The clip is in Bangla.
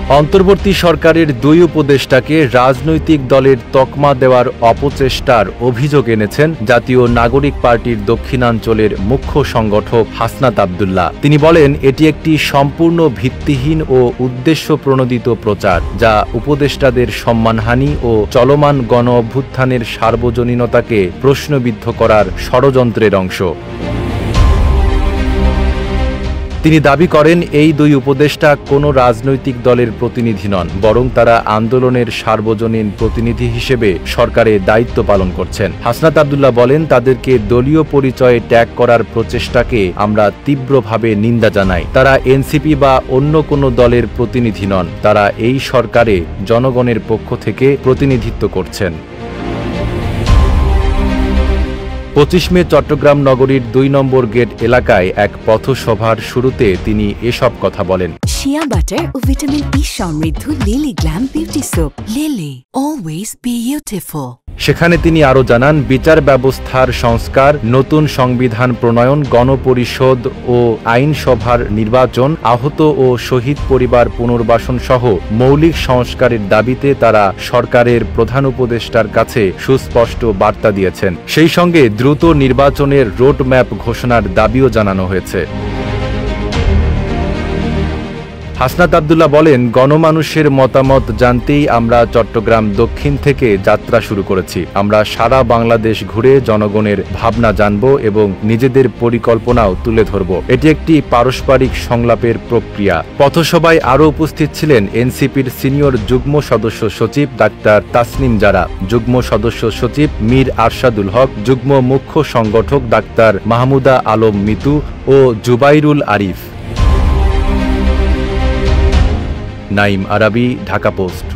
অন্তর্বর্তী সরকারের দুই উপদেষ্টাকে রাজনৈতিক দলের তকমা দেওয়ার অপচেষ্টার অভিযোগ এনেছেন জাতীয় নাগরিক পার্টির দক্ষিণাঞ্চলের মুখ্য সংগঠক হাসনাত আব্দুল্লাহ। তিনি বলেন, এটি একটি সম্পূর্ণ ভিত্তিহীন ও উদ্দেশ্যপ্রণোদিত প্রচার, যা উপদেষ্টাদের সম্মানহানি ও চলমান গণ অভ্যুত্থানের সার্বজনীনতাকে প্রশ্নবিদ্ধ করার ষড়যন্ত্রের অংশ। তিনি দাবি করেন, এই দুই উপদেষ্টা কোনো রাজনৈতিক দলের প্রতিনিধি নন, বরং তারা আন্দোলনের সার্বজনীন প্রতিনিধি হিসেবে সরকারে দায়িত্ব পালন করছেন। হাসনাত আব্দুল্লাহ বলেন, তাদেরকে দলীয় পরিচয়ে ট্যাগ করার প্রচেষ্টাকে আমরা তীব্রভাবে নিন্দা জানাই। তারা এনসিপি বা অন্য কোনো দলের প্রতিনিধি নন, তারা এই সরকারে জনগণের পক্ষ থেকে প্রতিনিধিত্ব করছেন। 25 মে চট্টগ্রাম নগরীর 2 নম্বর গেট এলাকায় এক পথসভার শুরুতে তিনি এসব কথা বলেন। শিয়া বাটার ও ভিটামিন ই সমৃদ্ধ lily glam beauty soap. Lily, always beautiful. সেখানে তিনি আরও জানান, বিচার ব্যবস্থার সংস্কার, নতুন সংবিধান প্রণয়ন, গণপরিষদ ও আইনসভার নির্বাচন, আহত ও শহীদ পরিবার পুনর্বাসন সহ মৌলিক সংস্কারের দাবিতে তারা সরকারের প্রধান উপদেষ্টার কাছে সুস্পষ্ট বার্তা দিয়েছেন। সেই সঙ্গে দ্রুত নির্বাচনের রোডম্যাপ ঘোষণার দাবিও জানানো হয়েছে। হাসনাত আব্দুল্লাহ বলেন, গণমানুষের মতামত জানতেই আমরা চট্টগ্রাম দক্ষিণ থেকে যাত্রা শুরু করেছি। আমরা সারা বাংলাদেশ ঘুরে জনগণের ভাবনা জানব এবং নিজেদের পরিকল্পনাও তুলে ধরব। এটি একটি পারস্পরিক সংলাপের প্রক্রিয়া। পথসভায় আরও উপস্থিত ছিলেন এনসিপির সিনিয়র যুগ্ম সদস্য সচিব ডাক্তার তাসনিম জারা, যুগ্ম সদস্য সচিব মীর আরশাদুল হক, যুগ্ম মুখ্য সংগঠক ডাক্তার মাহমুদা আলম মিতু ও জুবাইরুল আরিফ। নাইম আরাবী, ঢাকা পোস্ট।